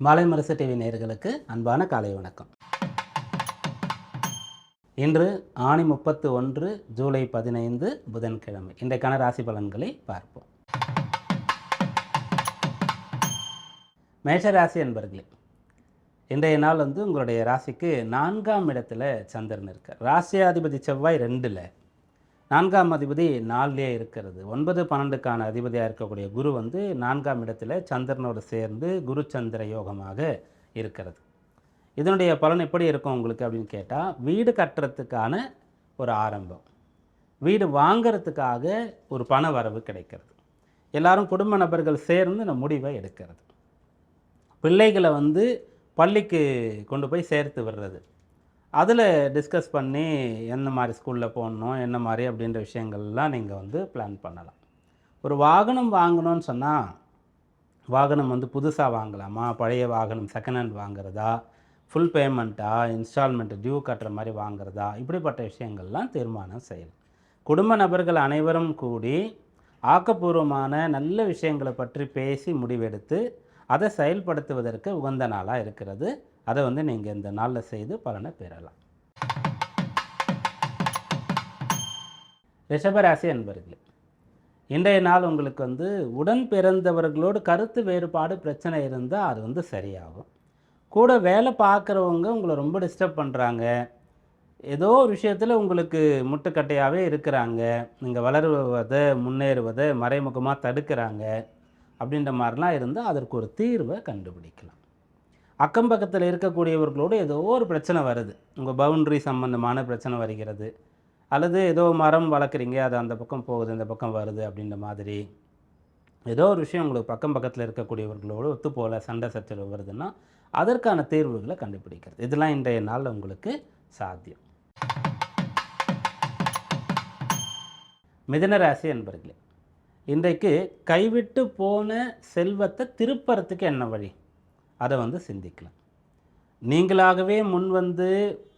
மாலை முரசு டிவி நேயர்களுக்கு அன்பான காலை வணக்கம். இன்று ஆணி 31 ஜூலை 15 புதன்கிழமை. இன்றைக்கான ராசி பலன்களை பார்ப்போம். மேஷ ராசி என்பர்களே, இன்றைய நாள் உங்களுடைய ராசிக்கு 4ஆம் இடத்துல சந்திரன் இருக்கார். ராசியாதிபதி செவ்வாய் 2ல், 4ஆம் அதிபதி 4லே இருக்கிறது. 9, 12க்கான அதிபதியாக இருக்கக்கூடிய குரு 4ஆம் இடத்துல சந்திரனோடு சேர்ந்து குரு சந்திர யோகமாக இருக்கிறது. இதனுடைய பலன் எப்படி இருக்கும் உங்களுக்கு அப்படின்னு கேட்டால், வீடு கட்டுறதுக்கான ஒரு ஆரம்பம், வீடு வாங்கிறதுக்காக ஒரு பண வரவு கிடைக்கிறது, எல்லாரும் குடும்ப நபர்கள் சேர்ந்து இந்த முடிவை எடுக்கிறது, பிள்ளைகளை பள்ளிக்கு கொண்டு போய் சேர்த்து விடுறது, அதில் டிஸ்கஸ் பண்ணி என்ன மாதிரி ஸ்கூலில் போடணும் என்ன மாதிரி அப்படின்ற விஷயங்கள்லாம் நீங்கள் பிளான் பண்ணலாம். ஒரு வாகனம் வாங்கணும்னு சொன்னால், வாகனம் புதுசாக வாங்கலாமா, பழைய வாகனம் செகண்ட் ஹேண்ட் வாங்குறதா, ஃபுல் பேமெண்ட்டா, இன்ஸ்டால்மெண்ட்டு டியூ கட்டுற மாதிரி வாங்குறதா, இப்படிப்பட்ட விஷயங்கள்லாம் தீர்மானம் செய்யலாம். குடும்ப நபர்கள் அனைவரும் கூடி ஆக்கப்பூர்வமான நல்ல விஷயங்களை பற்றி பேசி முடிவெடுத்து அதை செயல்படுத்துவதற்கு உகந்த நாளாக இருக்கிறது. அதை நீங்கள் இந்த நாளில் செய்து பலனை பெறலாம். ரிஷபராசி என்பர்களே, இன்றைய நாள் உங்களுக்கு உடன் பிறந்தவர்களோடு கருத்து வேறுபாடு பிரச்சனை இருந்தால் அது சரியாகும். கூட வேலை பார்க்குறவங்க உங்களை ரொம்ப டிஸ்டர்ப் பண்ணுறாங்க, ஏதோ ஒரு விஷயத்தில் உங்களுக்கு முட்டுக்கட்டையாகவே இருக்கிறாங்க, நீங்கள் வளருவதை முன்னேறுவதை மறைமுகமாக தடுக்கிறாங்க அப்படின்ற மாதிரிலாம் இருந்தால் அதற்கு ஒரு தீர்வை கண்டுபிடிக்கலாம். அக்கம் பக்கத்தில் இருக்கக்கூடியவர்களோடு ஏதோ ஒரு பிரச்சனை வருது, உங்கள் பவுண்ட்ரி சம்பந்தமான பிரச்சனை வருகிறது, அல்லது ஏதோ மரம் வளர்க்குறீங்க, அது அந்த பக்கம் போகுது இந்த பக்கம் வருது அப்படின்ற மாதிரி ஏதோ ஒரு விஷயம் உங்களுக்கு பக்கத்தில் இருக்கக்கூடியவர்களோடு ஒத்து போல சண்டை சச்சரவு வருதுன்னா அதற்கான தீர்வுகளை கண்டுபிடிக்கிறது, இதெல்லாம் இன்றைய நாளில் உங்களுக்கு சாத்தியம். மிதுன ராசி என்பர்களே, இன்றைக்கு கைவிட்டு போன செல்வத்தை திருப்பறத்துக்கு என்ன வழி, அதை சிந்திக்கலாம். நீங்களாகவே முன்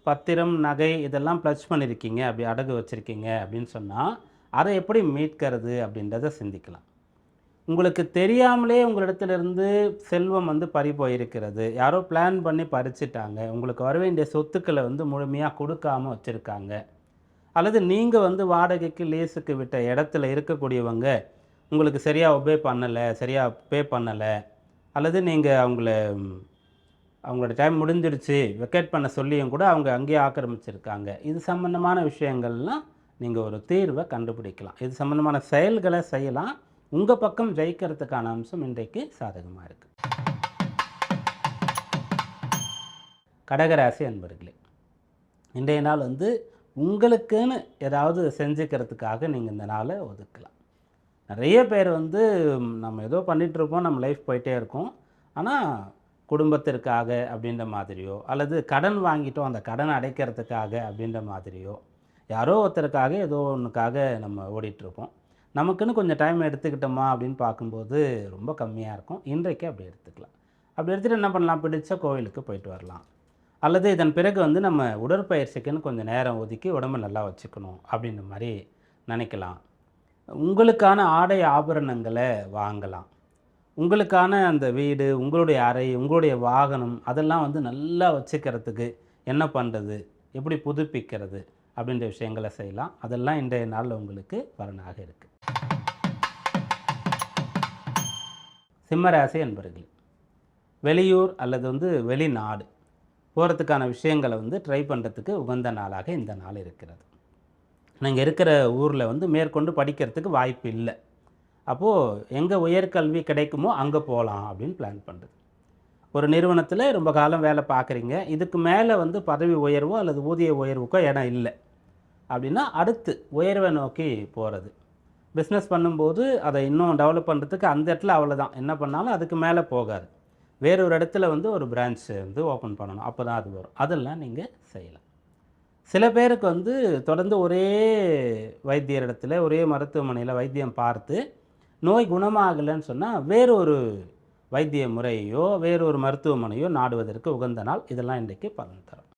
பத்திரம் நகை இதெல்லாம் ப்ளச் பண்ணியிருக்கீங்க, அப்படி அடகு வச்சுருக்கீங்க அப்படின்னு சொன்னால் அதை எப்படி மீட்கிறது அப்படின்றத சிந்திக்கலாம். உங்களுக்கு தெரியாமலே உங்களிடத்துலேருந்து செல்வம் பறி போயிருக்கிறது, யாரோ பிளான் பண்ணி பறிச்சிட்டாங்க, உங்களுக்கு வர வேண்டிய சொத்துக்களை முழுமையாக கொடுக்காமல் வச்சுருக்காங்க, அல்லது நீங்கள் வாடகைக்கு லீஸுக்கு விட்ட இடத்துல இருக்கக்கூடியவங்க உங்களுக்கு சரியாக ஒபே பண்ணலை, சரியாக பே பண்ணலை, அல்லது நீங்கள் அவங்களோட டைம் முடிஞ்சிடுச்சு வெக்கேட் பண்ண சொல்லியும் கூட அவங்க அங்கேயே ஆக்கிரமிச்சிருக்காங்க. இது சம்மந்தமான விஷயங்கள்லாம் நீங்கள் ஒரு தீர்வை கண்டுபிடிக்கலாம், இது சம்மந்தமான செயல்களை செய்யலாம். உங்கள் பக்கம் ஜெயிக்கிறதுக்கான அம்சம் இன்றைக்கு சாதகமாக இருக்குது. கடகராசி அன்பர்களே, இன்றைய நாள் உங்களுக்குன்னு ஏதாவது செஞ்சுக்கிறதுக்காக நீங்கள் இந்த நாளை ஒதுக்கலாம். நிறைய பேர் நம்ம ஏதோ பண்ணிகிட்ருப்போம், நம்ம லைஃப் போயிட்டே இருக்கும், ஆனால் குடும்பத்திற்காக அப்படின்ற மாதிரியோ, அல்லது கடன் வாங்கிட்டோம் அந்த கடனை அடைக்கிறதுக்காக அப்படின்ற மாதிரியோ, யாரோ ஒருத்தருக்காக ஏதோ ஒன்றுக்காக நம்ம ஓடிட்டுருப்போம். நமக்குன்னு கொஞ்சம் டைம் எடுத்துக்கிட்டோமா அப்படின்னு பார்க்கும்போது ரொம்ப கம்மியாக இருக்கும். இன்றைக்கு அப்படி எடுத்துக்கலாம். அப்படி எடுத்துகிட்டு என்ன பண்ணலாம், பிடிச்ச கோவிலுக்கு போயிட்டு வரலாம், அல்லது இதன் பிறகு நம்ம உடற்பயிற்சிக்குன்னு கொஞ்சம் நேரம் ஒதுக்கி உடம்பை நல்லா வச்சுக்கணும் அப்படின்ற மாதிரி நினைக்கலாம். உங்களுக்கான ஆடை ஆபரணங்களை வாங்கலாம், உங்களுக்கான அந்த வீடு, உங்களுடைய அறை, உங்களுடைய வாகனம் அதெல்லாம் நல்லா வச்சுக்கிறதுக்கு என்ன பண்ணுறது, எப்படி புதுப்பிக்கிறது அப்படின்ற விஷயங்களை செய்யலாம். அதெல்லாம் இன்றைய நாளில் உங்களுக்கு பலனாக இருக்குது. சிம்மராசி என்பர்கள், வெளியூர் அல்லது வெளிநாடு போகிறதுக்கான விஷயங்களை ட்ரை பண்ணுறதுக்கு உகந்த நாளாக இந்த நாள் இருக்கிறது. நீங்கள் இருக்கிற ஊரில் மேற்கொண்டு படிக்கிறதுக்கு வாய்ப்பு இல்லை, அப்போது எங்கே உயர்கல்வி கிடைக்குமோ அங்கே போகலாம் அப்படின்னு பிளான் பண்ணுறது. ஒரு நிறுவனத்தில் ரொம்ப காலம் வேலை பார்க்குறீங்க, இதுக்கு மேலே பதவி உயர்வோ அல்லது ஊதிய உயர்வுக்கோ இடம் இல்லை அப்படின்னா அடுத்து உயர்வை நோக்கி போகிறது. பிஸ்னஸ் பண்ணும்போது அதை இன்னும் டெவலப் பண்ணுறதுக்கு அந்த இடத்துல அவ்வளோதான், என்ன பண்ணாலும் அதுக்கு மேலே போகாது, வேறொரு இடத்துல ஒரு பிரான்ச் ஓப்பன் பண்ணணும், அப்போ தான் அது வரும். அதெல்லாம் நீங்கள் செய்யலாம். சில பேருக்கு தொடர்ந்து ஒரே வைத்தியரிடத்தில் ஒரே மருத்துவமனையில் வைத்தியம் பார்த்து நோய் குணமாகலைன்னு சொன்னால் வேறொரு வைத்திய முறையோ வேறொரு மருத்துவமனையோ நாடுவதற்கு உகந்த நாள். இதெல்லாம் இன்றைக்கு பலன் தரும்.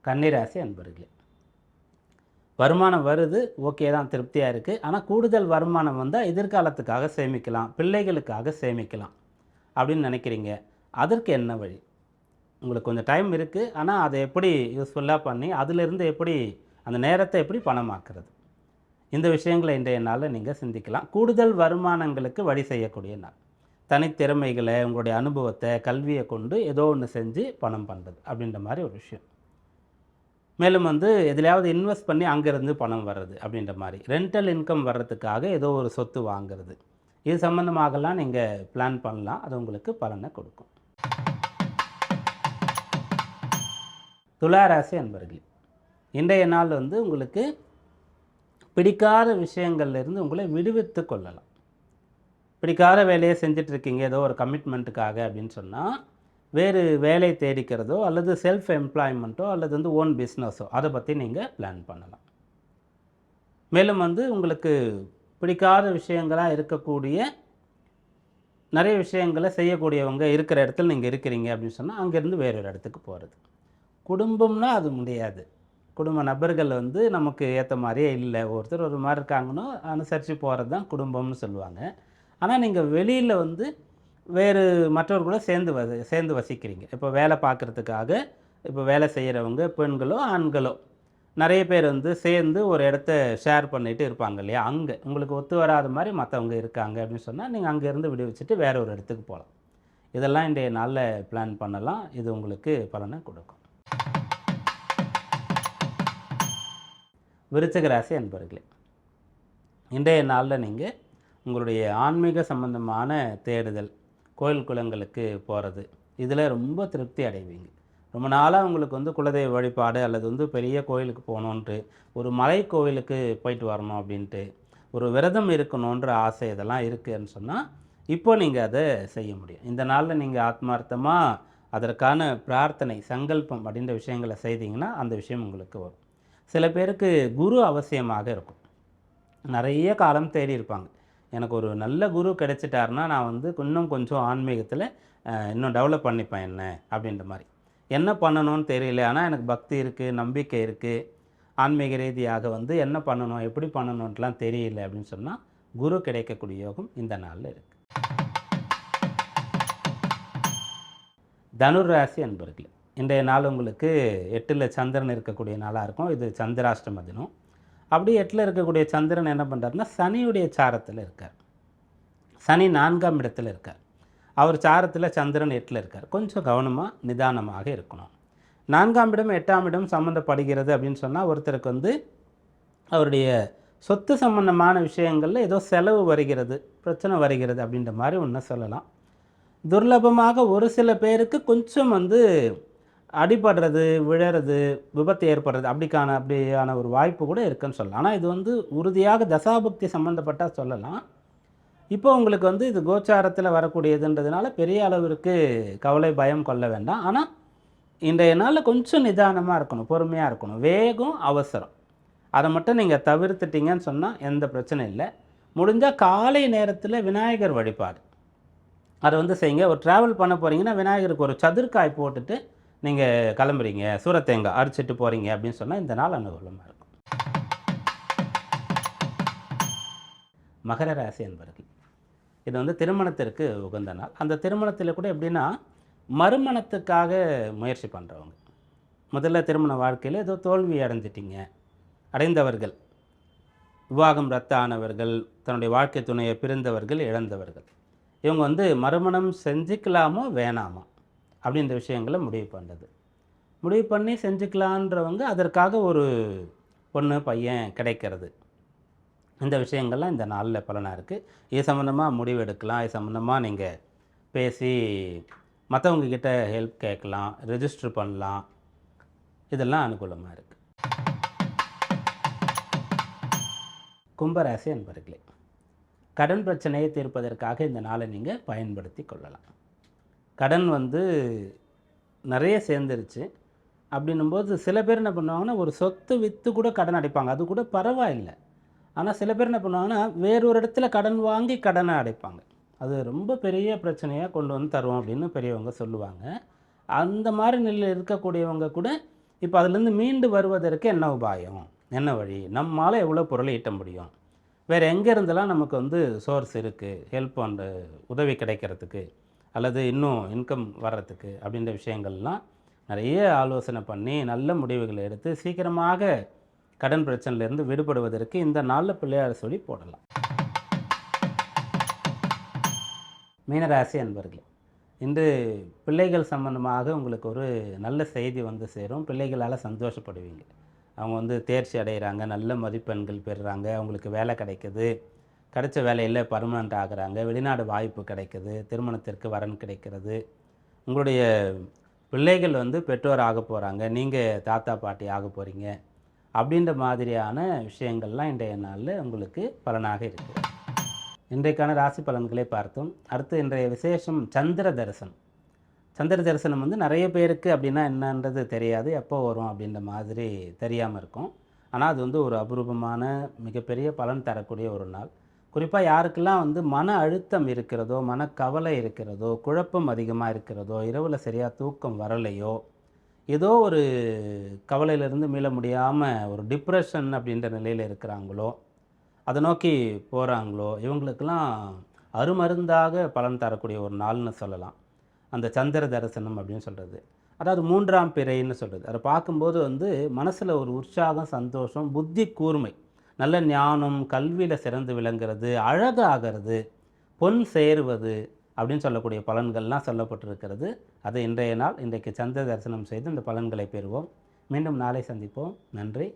கன்னிராசி அன்பர்களே, வருமானம் வருது, ஓகே தான், திருப்தியாக இருக்குது. ஆனால் கூடுதல் வருமானம் வந்தால் எதிர்காலத்துக்காக சேமிக்கலாம், பிள்ளைகளுக்காக சேமிக்கலாம் அப்படின்னு நினைக்கிறீங்க. அதற்கு என்ன வழி? உங்களுக்கு கொஞ்சம் டைம் இருக்குது, ஆனால் அதை எப்படி யூஸ்ஃபுல்லாக பண்ணி அதிலிருந்து எப்படி அந்த நேரத்தை எப்படி பணமாக்குறது? இந்த விஷயங்களை இன்றைய நாளில் நீங்கள் சிந்திக்கலாம். கூடுதல் வருமானங்களுக்கு வழி செய்யக்கூடிய நாள். தனித்திறமைகளை, உங்களுடைய அனுபவத்தை, கல்வியை கொண்டு ஏதோ ஒன்று செஞ்சு பணம் பண்ணுறது அப்படின்ற மாதிரி ஒரு விஷயம். மேலும் எதுலையாவது இன்வெஸ்ட் பண்ணி அங்கேருந்து பணம் வர்றது அப்படின்ற மாதிரி. ரெண்டல் இன்கம் வர்றதுக்காக ஏதோ ஒரு சொத்து வாங்கிறது. இது சம்மந்தமாகலாம் நீங்கள் பிளான் பண்ணலாம். அது உங்களுக்கு பலனை கொடுக்கும். துலா ராசி அன்பர்களே, இன்றைய நாள் உங்களுக்கு பிடிக்காத விஷயங்கள்லேருந்து உங்களை விடுவித்து கொள்ளலாம். பிடிக்காத வேலையை செஞ்சிட்ருக்கீங்க ஏதோ ஒரு கமிட்மெண்ட்டுக்காக அப்படின்னு சொன்னால், வேறு வேலை தேடிக்கிறதோ அல்லது செல்ஃப் எம்ப்ளாய்மெண்ட்டோ அல்லது ஓன் பிஸ்னஸோ அதை பற்றி நீங்கள் பிளான் பண்ணலாம். மேலும் உங்களுக்கு பிடிக்காத விஷயங்களாக இருக்கக்கூடிய நிறைய விஷயங்களை செய்யக்கூடியவங்க இருக்கிற இடத்துல நீங்கள் இருக்கிறீங்க அப்படின்னு சொன்னால் அங்கேருந்து வேறொரு இடத்துக்கு போகிறது. குடும்பம்னா அது முடியாது. குடும்ப நபர்கள் நமக்கு ஏற்ற மாதிரியே இல்லை, ஒருத்தர் ஒரு மாதிரி இருக்காங்கன்னு அனுசரித்து போகிறது தான் குடும்பம்னு சொல்லுவாங்க. ஆனால் நீங்கள் வெளியில் வேறு மற்றவர்களோட சேர்ந்து வசிக்கிறீங்க. இப்போ வேலை பார்க்குறதுக்காக இப்போ வேலை செய்கிறவங்க பெண்களோ ஆண்களோ நிறைய பேர் சேர்ந்து ஒரு இடத்த ஷேர் பண்ணிட்டு இருப்பாங்க இல்லையா? அங்கே உங்களுக்கு ஒத்து வராத மாதிரி மற்றவங்க இருக்காங்க அப்படின்னு சொன்னால் நீங்கள் அங்கேருந்து விடுவிச்சுட்டு வேற ஒரு இடத்துக்கு போகலாம். இதெல்லாம் இன்றைய நாளில் பிளான் பண்ணலாம். இது உங்களுக்கு பலனை கொடுக்கும். விருச்சிக ராசி அன்பர்களே, இன்றைய நாளில் நீங்கள் உங்களுடைய ஆன்மீக சம்பந்தமான தேடுதல், கோயில் குளங்களுக்கு போகிறது, இதில் ரொம்ப திருப்தி அடைவீங்க. ரொம்ப நாளாக உங்களுக்கு குலதெய்வ வழிபாடு அல்லது பெரிய கோயிலுக்கு போகணுன்ட்டு, ஒரு மலை கோயிலுக்கு போயிட்டு வரணும் அப்படின்ட்டு, ஒரு விரதம் இருக்கணுன்ற ஆசை இதெல்லாம் இருக்குதுன்னு சொன்னால் இப்போ நீங்கள் அதை செய்ய முடியும். இந்த நாளில் நீங்கள் ஆத்மார்த்தமாக அதற்கான பிரார்த்தனை, சங்கல்பம் அப்படின்ற விஷயங்களை செய்தீங்கன்னா அந்த விஷயம் உங்களுக்கு வரும். சில பேருக்கு குரு அவசியமாக இருக்கும். நிறைய காலம் தேடி இருப்பாங்க, எனக்கு ஒரு நல்ல குரு கிடைச்சிட்டாருன்னா நான் இன்னும் கொஞ்சம் ஆன்மீகத்தில் இன்னும் டெவலப் பண்ணிப்பேன் என்ன அப்படின்ற மாதிரி. என்ன பண்ணணும்னு தெரியல, ஆனால் எனக்கு பக்தி இருக்குது, நம்பிக்கை இருக்குது, ஆன்மீக ரீதியாக என்ன பண்ணணும் எப்படி பண்ணணுன்ட்டுலாம் தெரியல அப்படின்னு சொன்னால் குரு கிடைக்கக்கூடிய யோகம் இந்த நாளில் இருக்குது. தனுர் ராசி அன்பர்களே, இன்றைய நாள் உங்களுக்கு 8ல் சந்திரன் இருக்கக்கூடிய நாளாக இருக்கும். இது சந்திராஷ்டம தினம். அப்படி 8ல் இருக்கக்கூடிய சந்திரன் என்ன பண்ணுறாருன்னா சனியுடைய சாரத்தில் இருக்கார். சனி 4ஆம் இடத்துல இருக்கார். அவர் சாரத்தில் சந்திரன் 8ல் இருக்கார். கொஞ்சம் கவனமாக நிதானமாக இருக்கணும். 4ஆம் இடம் 8ஆம் இடம் சம்மந்தப்படுகிறது அப்படின்னு சொன்னால் ஒருத்தருக்கு அவருடைய சொத்து சம்பந்தமான விஷயங்களில் ஏதோ செலவு வருகிறது, பிரச்சனை வருகிறது அப்படின்ற மாதிரி ஒன்று சொல்லலாம். துர்லபமாக ஒரு சில பேருக்கு கொஞ்சம் அடிபடுறது, விழறது, விபத்து ஏற்படுறது அப்படியான ஒரு வாய்ப்பு கூட இருக்குன்னு சொல்லலாம். ஆனால் இது உறுதியாக தசாபக்தி சம்மந்தப்பட்டால் சொல்லலாம். இப்போ உங்களுக்கு இது கோச்சாரத்தில் வரக்கூடியதுன்றதுனால பெரிய அளவிற்கு கவலை, பயம் கொள்ள வேண்டாம். ஆனால் இன்றைய நாளில் கொஞ்சம் நிதானமாக இருக்கணும், பொறுமையாக இருக்கணும். வேகம், அவசரம் அதை மட்டும் நீங்கள் தவிர்த்துட்டிங்கன்னு சொன்னால் எந்த பிரச்சனையும் இல்லை. முடிஞ்சால் காலை நேரத்தில் விநாயகர் வழிபாடு அதை செய்யுங்க. ஒரு ட்ராவல் பண்ண போகிறீங்கன்னா விநாயகருக்கு ஒரு சதுர்காய் போட்டுட்டு நீங்கள் கிளம்புறீங்க, சூரத்தேங்காய் அடிச்சிட்டு போகிறீங்க அப்படின்னு சொன்னால் இந்த நாள் அனுகூலமாக இருக்கும். மகர ராசி என்பர்கள், இது திருமணத்திற்கு உகந்த நாள். அந்த திருமணத்தில் கூட எப்படின்னா மறுமணத்துக்காக முயற்சி பண்ணுறவங்க, முதல்ல திருமண வாழ்க்கையில் ஏதோ தோல்வி அடைந்தவர்கள், விவாகம் ரத்து ஆனவர்கள், தன்னுடைய வாழ்க்கை துணையை பிரிந்தவர்கள், இழந்தவர்கள், இவங்க மறுமணம் செஞ்சுக்கலாமோ வேணாமா அப்படின்ற விஷயங்களை முடிவு பண்ணி செஞ்சுக்கலான்றவங்க அதற்காக ஒரு பொண்ணு பையன் கிடைக்கிறது, இந்த விஷயங்கள்லாம் இந்த நாளில் பலனாக இருக்குது. இது சம்மந்தமாக முடிவு எடுக்கலாம். இது சம்மந்தமாக நீங்கள் பேசி மற்றவங்கக்கிட்ட ஹெல்ப் கேட்கலாம், ரெஜிஸ்டர் பண்ணலாம். இதெல்லாம் அனுகூலமாக இருக்குது. கும்பராசி அன்பர்களே, கடன் பிரச்சனையை தீர்ப்பதற்காக இந்த நாளை நீங்கள் பயன்படுத்தி கொள்ளலாம். கடன் நிறைய சேர்ந்துருச்சு அப்படின்னும்போது சில பேர் என்ன பண்ணுவாங்கன்னா ஒரு சொத்து விற்று கூட கடன் அடைப்பாங்க, அது கூட பரவாயில்லை. ஆனால் சில பேர் என்ன பண்ணுவாங்கன்னா வேறொரு இடத்துல கடன் வாங்கி கடனை அடைப்பாங்க. அது ரொம்ப பெரிய பிரச்சனையாக கொண்டு தருவோம் அப்படின்னு பெரியவங்க சொல்லுவாங்க. அந்த மாதிரி நிலையில் இருக்கக்கூடியவங்க கூட இப்போ அதிலேருந்து மீண்டு வருவதற்கு என்ன உபாயம் என்ன வழி, நம்மால் எவ்வளோ பொருளை ஈட்ட முடியும், வேறு எங்கே இருந்தெல்லாம் நமக்கு வந்து சோர்ஸ் இருக்குது ஹெல்ப் பண்ணுற உதவி கிடைக்கிறதுக்கு அல்லது இன்னும் இன்கம் வர்றதுக்கு அப்படின்ற விஷயங்கள்லாம் நிறைய ஆலோசனை பண்ணி நல்ல முடிவுகளை எடுத்து சீக்கிரமாக கடன் பிரச்சனையிலேருந்து விடுபடுவதற்கு இந்த நாளில் பிள்ளையார் சொல்லி போடலாம். மீனராசி அன்பர்களே, இன்று பிள்ளைகள் சம்பந்தமாக உங்களுக்கு ஒரு நல்ல செய்தி வந்து சேரும். பிள்ளைகளால் சந்தோஷப்படுவீங்க. அவங்க வந்து தேர்ச்சி அடைகிறாங்க, நல்ல மதிப்பெண்கள் பெறுறாங்க, அவங்களுக்கு வேலை கிடைக்குது, கிடைச்ச வேலையில் பர்மனெண்ட் ஆகுறாங்க, வெளிநாடு வாய்ப்பு கிடைக்குது, திருமணத்திற்கு வரன் கிடைக்கிறது, உங்களுடைய பிள்ளைகள் வந்து பெற்றோர் ஆக போகிறாங்க, நீங்கள் தாத்தா பாட்டி ஆக போகிறீங்க அப்படின்ற மாதிரியான விஷயங்கள்லாம் இன்றைய நாளில் உங்களுக்கு பலனாக இருக்குது. இன்றைக்கான ராசி பலன்களை பார்த்தோம். அடுத்து இன்றைய விசேஷம் சந்திர தரிசனம். சந்திர தரிசனம் வந்து நிறைய பேருக்கு அப்படின்னா என்னன்றது தெரியாது, எப்போ வரும் அப்படின்ற மாதிரி தெரியாமல் இருக்கும். ஆனால் அது வந்து ஒரு அபூர்வமான மிகப்பெரிய பலன் தரக்கூடிய ஒரு நாள். குறிப்பாக யாருக்கெல்லாம் வந்து மன அழுத்தம் இருக்கிறதோ, மனக்கவலை இருக்கிறதோ, குழப்பம் அதிகமாக இருக்கிறதோ, இரவில் சரியாக தூக்கம் வரலையோ, ஏதோ ஒரு கவலையிலிருந்து மீள முடியாமல் ஒரு டிப்ரெஷன் அப்படின்ற நிலையில் இருக்கிறாங்களோ, அதை நோக்கி போகிறாங்களோ, இவங்களுக்கெல்லாம் அருமருந்தாக பலன் தரக்கூடிய ஒரு நாள்னு சொல்லலாம் அந்த சந்திர தரிசனம் அப்படின்னு சொல்கிறது. அதாவது 3ஆம் பிறைன்னு சொல்கிறது. அதை பார்க்கும்போது வந்து மனசில் ஒரு உற்சாகம், சந்தோஷம், புத்தி கூர்மை, நல்ல ஞானம், கல்வியில் சிறந்து விளங்குறது, அழகாகிறது, பொன் சேருவது அப்படின்னு சொல்லக்கூடிய பலன்கள்லாம் சொல்லப்பட்டிருக்கிறது. அது இன்றைய நாள். இன்றைக்கு சந்திர தரிசனம் செய்து இந்த பலன்களை பெறுவோம். மீண்டும் நாளை சந்திப்போம். நன்றி.